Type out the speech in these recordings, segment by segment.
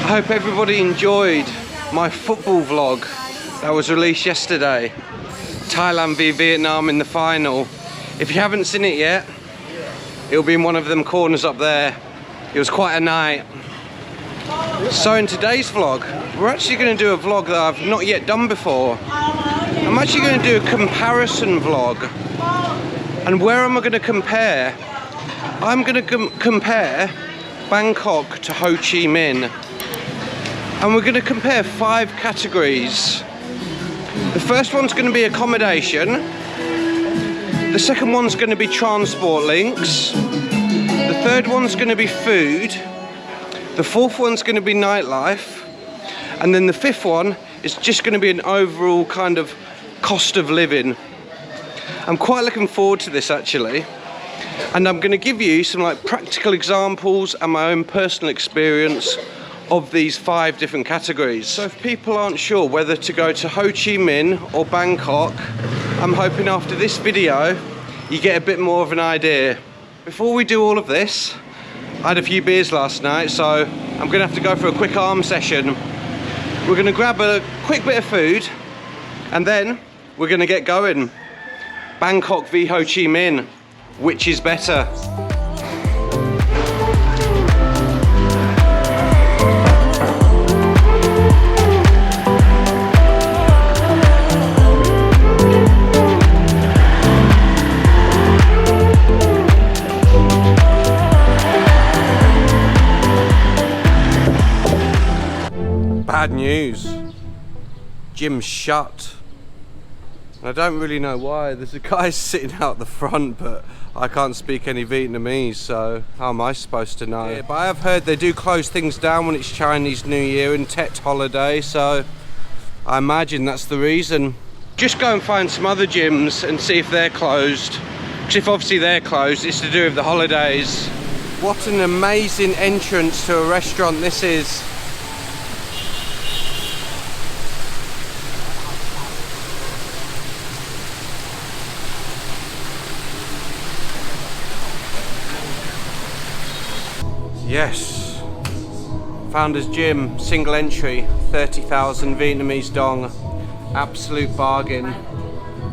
I hope everybody enjoyed my football vlog that was released yesterday. Thailand v Vietnam in the final. If you haven't seen it yet, it'll be in one of them corners up there. It was quite a night. So in today's vlog, we're actually going to do a vlog that I've not yet done before. I'm actually going to do a comparison vlog. And where am I going to compare? I'm going to compare Bangkok to Ho Chi Minh. And we're going to compare 5 categories. The first one's going to be accommodation. The second one's going to be transport links. The third one's going to be food. The fourth one's going to be nightlife. And then the fifth one is just going to be an overall kind of cost of living. I'm quite looking forward to this actually. And I'm going to give you some like practical examples and my own personal experience of these 5 different categories. So if people aren't sure whether to go to Ho Chi Minh or Bangkok, I'm hoping after this video you get a bit more of an idea. Before we do all of this, I had a few beers last night, so I'm gonna have to go for a quick arm session. We're gonna grab a quick bit of food and then we're gonna get going. Bangkok v Ho Chi Minh, which is better? Bad news. Gym's shut. I don't really know why. There's a guy sitting out the front, but I can't speak any Vietnamese, so how am I supposed to know? Yeah, but I have heard they do close things down when it's Chinese New Year and Tet holiday, so I imagine that's the reason. Just go and find some other gyms and see if they're closed. Because if obviously they're closed, it's to do with the holidays. What an amazing entrance to a restaurant this is. Yes, Founders Gym, single entry, 30,000 Vietnamese dong, absolute bargain.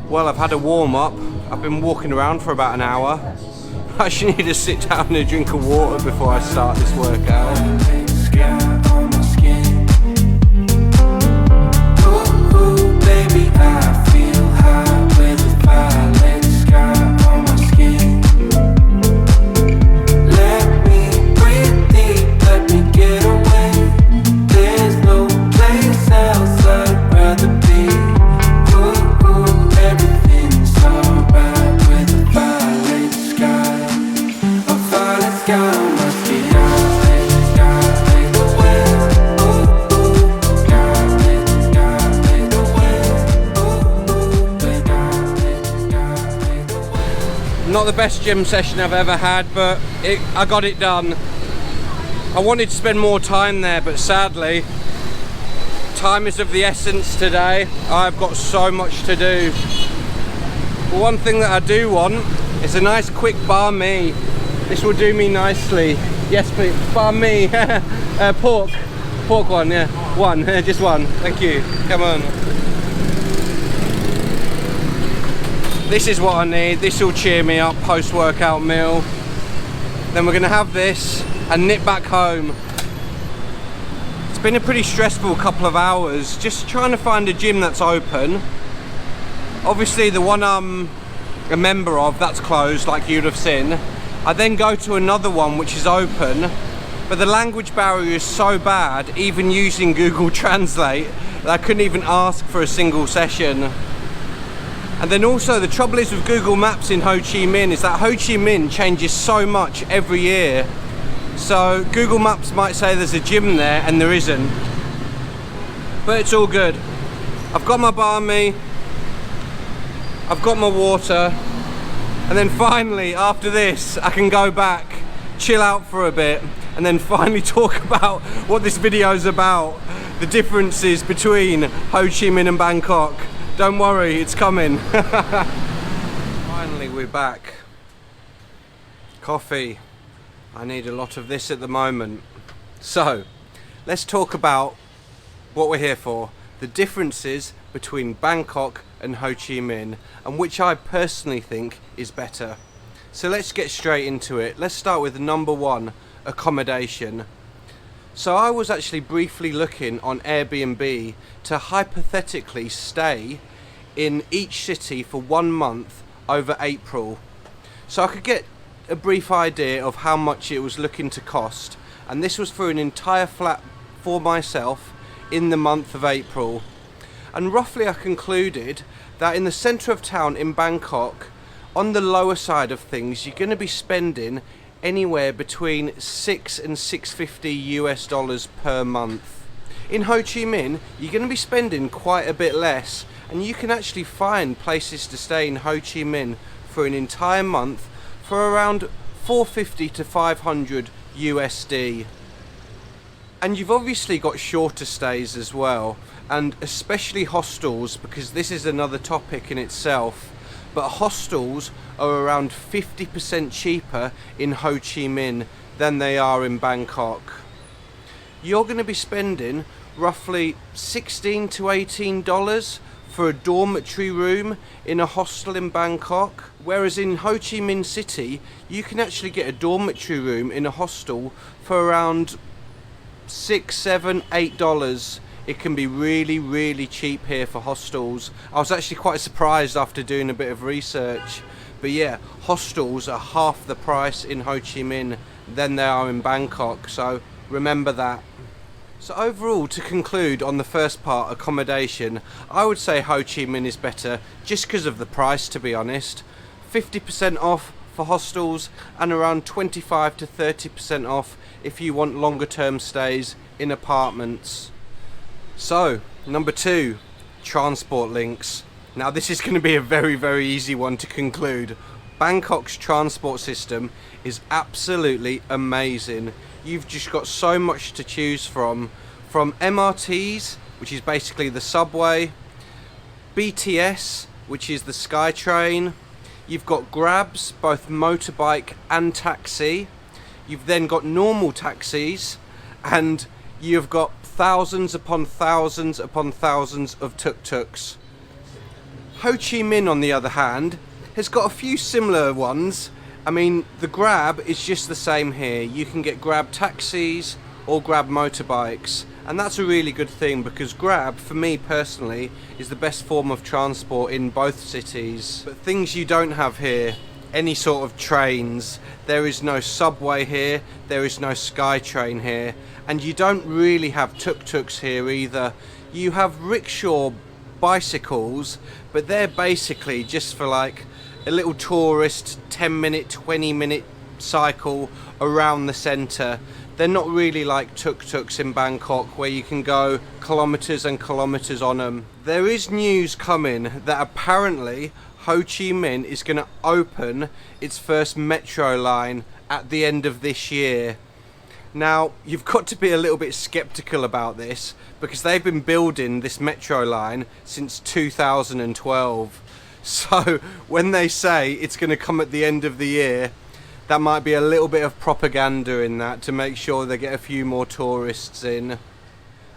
Well, I've had a warm up, I've been walking around for about an hour. I actually need to sit down and drink a water before I start this workout. Not the best gym session I've ever had, but I got it done. I wanted to spend more time there, but sadly, time is of the essence today. I've got so much to do. But one thing that I do want is a nice quick banh mi. This will do me nicely. Yes, please. Banh mi. Pork one, yeah. One, just one. Thank you. Come on. This is what I need. This will cheer me up post-workout meal. Then we're gonna have this and nip back home. It's been a pretty stressful couple of hours just trying to find a gym that's open. Obviously the one I'm a member of, that's closed like you'd have seen. I then go to another one which is open, but the language barrier is so bad, even using Google Translate, that I couldn't even ask for a single session. And then also the trouble is with Google Maps in Ho Chi Minh is that Ho Chi Minh changes so much every year. So Google Maps might say there's a gym there and there isn't. But it's all good. I've got my banh mi, I've got my water, and then finally after this I can go back, chill out for a bit, and then finally talk about what this video is about. The differences between Ho Chi Minh and Bangkok. Don't worry, it's coming. Finally, we're back. Coffee. I need a lot of this at the moment. So, let's talk about what we're here for. The differences between Bangkok and Ho Chi Minh, and which I personally think is better. So let's get straight into it. Let's start with number one, accommodation. So I was actually briefly looking on Airbnb to hypothetically stay in each city for 1 month over April. So I could get a brief idea of how much it was looking to cost, and this was for an entire flat for myself in the month of April. And roughly I concluded that in the centre of town in Bangkok, on the lower side of things, you're going to be spending anywhere between $6 and $650 per month. In Ho Chi Minh, you're going to be spending quite a bit less, and you can actually find places to stay in Ho Chi Minh for an entire month for around $450 to $500 USD. And you've obviously got shorter stays as well, and especially hostels, because this is another topic in itself. But hostels are around 50% cheaper in Ho Chi Minh than they are in Bangkok. You're going to be spending roughly $16 to $18 for a dormitory room in a hostel in Bangkok, whereas in Ho Chi Minh City you can actually get a dormitory room in a hostel for around $6, $7, $8. It can be really cheap here for hostels. I was actually quite surprised after doing a bit of research. But yeah, hostels are half the price in Ho Chi Minh than they are in Bangkok, so remember that. So overall, to conclude on the first part, accommodation, I would say Ho Chi Minh is better just because of the price, to be honest. 50% off for hostels and around 25 to 30% off if you want longer term stays in apartments. So, number two, transport links. Now this is going to be a very easy one to conclude. Bangkok's transport system is absolutely amazing. You've just got so much to choose from MRTs, which is basically the subway, BTS, which is the SkyTrain. You've got Grabs, both motorbike and taxi. You've then got normal taxis, and you've got thousands upon thousands upon thousands of tuk-tuks. Ho Chi Minh, on the other hand, has got a few similar ones. I mean, the Grab is just the same here. You can get Grab taxis or Grab motorbikes, and that's a really good thing because Grab, for me personally, is the best form of transport in both cities. But things you don't have here, any sort of trains. There is no subway here, there is no SkyTrain here, and you don't really have tuk-tuks here either. You have rickshaw bicycles, but they're basically just for like a little tourist 10-minute, 20-minute cycle around the centre. They're not really like tuk-tuks in Bangkok where you can go kilometres and kilometres on them. There is news coming that apparently Ho Chi Minh is going to open its first metro line at the end of this year. Now, you've got to be a little bit skeptical about this because they've been building this metro line since 2012. So when they say it's going to come at the end of the year, that might be a little bit of propaganda in that to make sure they get a few more tourists in.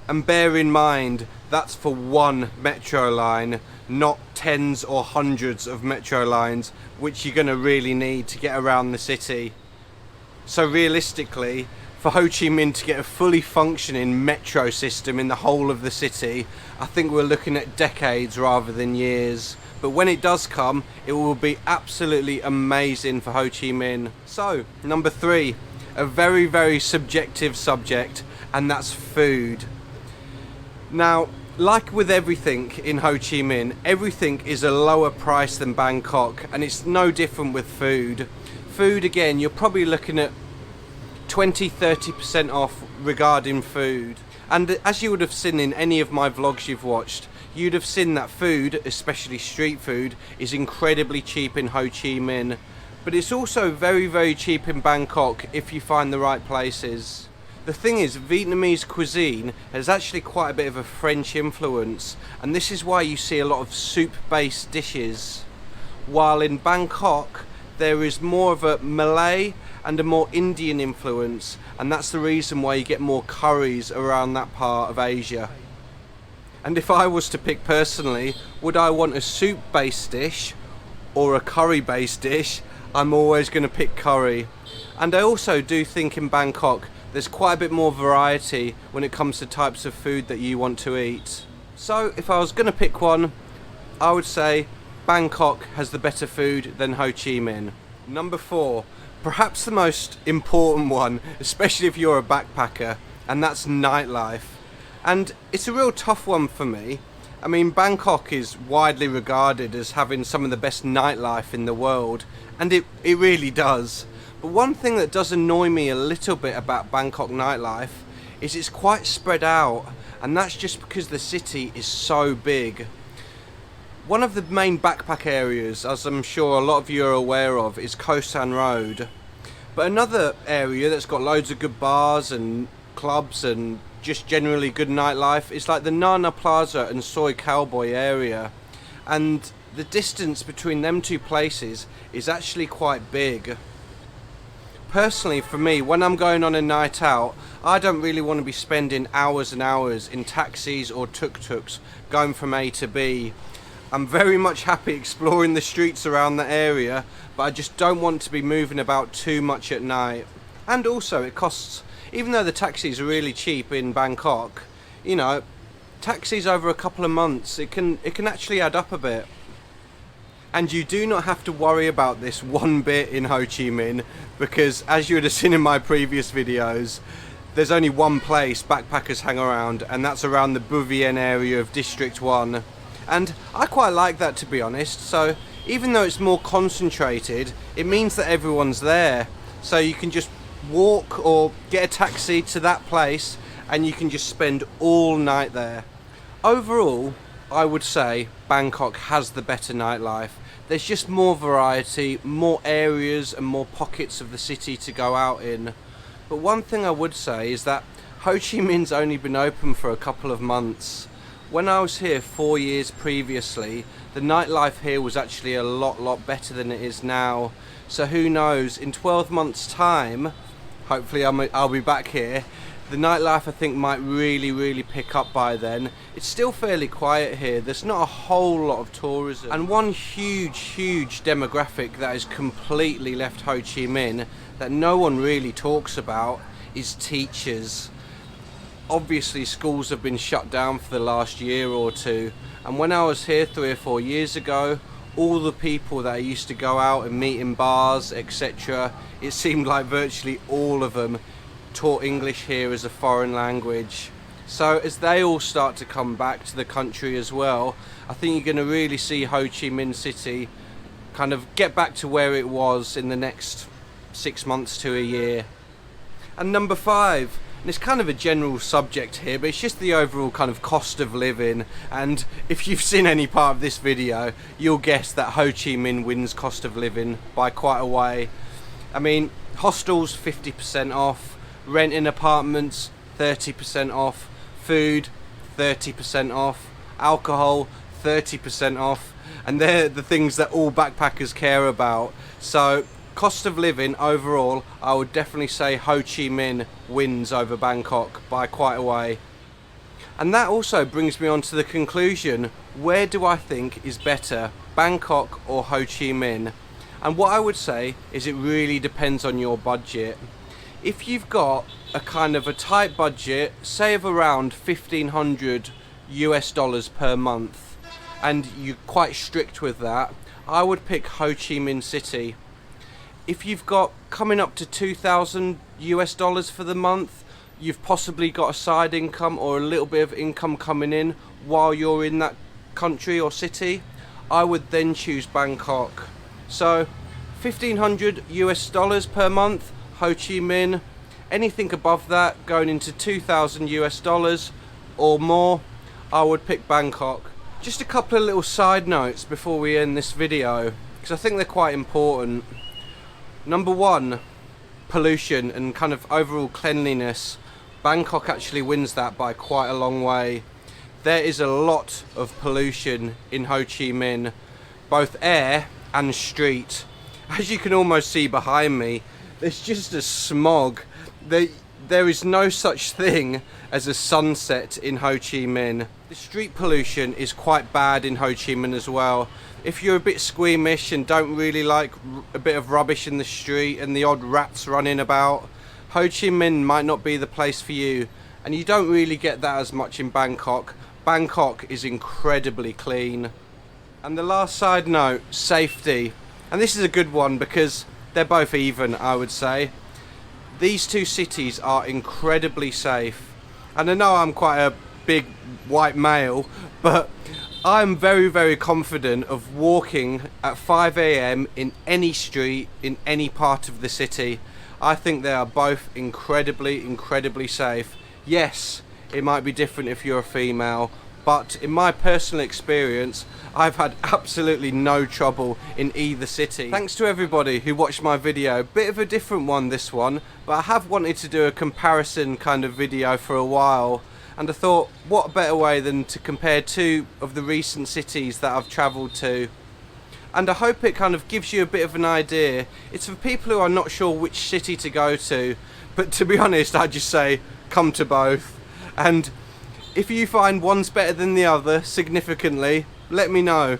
And bear in mind, that's for one metro line, not tens or hundreds of metro lines, which you're going to really need to get around the city. So realistically, for Ho Chi Minh to get a fully functioning metro system in the whole of the city, I think we're looking at decades rather than years. But when it does come, it will be absolutely amazing for Ho Chi Minh. So, number three, a very subjective subject, and that's food. Now, like with everything in Ho Chi Minh, everything is a lower price than Bangkok, and it's no different with food. Food, again, you're probably looking at 20-30% off regarding food. And as you would have seen in any of my vlogs you've watched, you'd have seen that food, especially street food, is incredibly cheap in Ho Chi Minh. But it's also very cheap in Bangkok if you find the right places. The thing is, Vietnamese cuisine has actually quite a bit of a French influence, and this is why you see a lot of soup-based dishes. While in Bangkok, there is more of a Malay and a more Indian influence, and that's the reason why you get more curries around that part of Asia. And if I was to pick personally, would I want a soup-based dish or a curry-based dish? I'm always going to pick curry. And I also do think in Bangkok there's quite a bit more variety when it comes to types of food that you want to eat. So if I was going to pick one, I would say Bangkok has the better food than Ho Chi Minh. Number 4, perhaps the most important one, especially if you're a backpacker, and that's nightlife. And it's a real tough one for me. I mean, Bangkok is widely regarded as having some of the best nightlife in the world, and it really does. But one thing that does annoy me a little bit about Bangkok nightlife is it's quite spread out, and that's just because the city is so big. One of the main backpack areas, as I'm sure a lot of you are aware of, is Koh San Road. But another area that's got loads of good bars and clubs and just generally good nightlife is like the Nana Plaza and Soi Cowboy area. And the distance between them two places is actually quite big. Personally, for me, when I'm going on a night out, I don't really want to be spending hours and hours in taxis or tuk-tuks going from A to B. I'm very much happy exploring the streets around the area, but I just don't want to be moving about too much at night. And also it costs, even though the taxis are really cheap in Bangkok, you know, taxis over a couple of months, it can actually add up a bit. And you do not have to worry about this one bit in Ho Chi Minh, because as you would have seen in my previous videos, there's only one place backpackers hang around, and that's around the Bu Vien area of District 1. And I quite like that, to be honest. So even though it's more concentrated, it means that everyone's there. So you can just walk or get a taxi to that place and you can just spend all night there. Overall, I would say Bangkok has the better nightlife. There's just more variety, more areas and more pockets of the city to go out in. But one thing I would say is that Ho Chi Minh's only been open for a couple of months. When I was here 4 years previously, the nightlife here was actually a lot better than it is now. So who knows, in 12 months time, hopefully I'll be back here, the nightlife I think might really pick up by then. It's still fairly quiet here, there's not a whole lot of tourism. And one huge demographic that has completely left Ho Chi Minh that no one really talks about is teachers. Obviously schools have been shut down for the last year or two, and when I was here 3 or 4 years ago, all the people that I used to go out and meet in bars, etc., it seemed like virtually all of them taught English here as a foreign language. So as they all start to come back to the country as well, I think you're going to really see Ho Chi Minh City kind of get back to where it was in the next 6 months to a year. And number 5, and it's kind of a general subject here, but it's just the overall kind of cost of living. And if you've seen any part of this video, you'll guess that Ho Chi Minh wins cost of living by quite a way. I mean, hostels 50% off, rent in apartments 30% off, food 30% off, alcohol 30% off, and they're the things that all backpackers care about. So cost of living overall, I would definitely say Ho Chi Minh wins over Bangkok by quite a way. And that also brings me on to the conclusion, where do I think is better, Bangkok or Ho Chi Minh? And what I would say is it really depends on your budget. If you've got a kind of a tight budget, say of around $1,500 per month, and you're quite strict with that, I would pick Ho Chi Minh City. If you've got coming up to $2,000 for the month, you've possibly got a side income or a little bit of income coming in while you're in that country or city, I would then choose Bangkok. So $1,500 per month, Ho Chi Minh. Anything above that, going into $2,000 or more, I would pick Bangkok. Just a couple of little side notes before we end this video, because I think they're quite important. Number 1, pollution and kind of overall cleanliness. Bangkok actually wins that by quite a long way. There is a lot of pollution in Ho Chi Minh, both air and street. As you can almost see behind me, There's just a smog. There is no such thing as a sunset in Ho Chi Minh. The street pollution is quite bad in Ho Chi Minh as well. If you're a bit squeamish and don't really like a bit of rubbish in the street and the odd rats running about, Ho Chi Minh might not be the place for you. And you don't really get that as much in Bangkok. Bangkok is incredibly clean. And the last side note, safety. And this is a good one because they're both even, I would say. These two cities are incredibly safe. And I know I'm quite a big white male, but I'm very, very confident of walking at 5 AM in any street, in any part of the city. I think they are both incredibly safe. Yes, it might be different if you're a female, but in my personal experience, I've had absolutely no trouble in either city. Thanks to everybody who watched my video. Bit of a different one, this one, but I have wanted to do a comparison kind of video for a while, and I thought, what better way than to compare two of the recent cities that I've travelled to. And I hope it kind of gives you a bit of an idea. It's for people who are not sure which city to go to, but to be honest, I just say, come to both. And if you find one's better than the other significantly, let me know.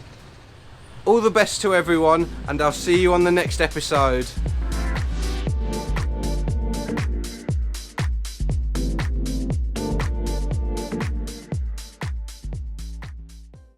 All the best to everyone, and I'll see you on the next episode.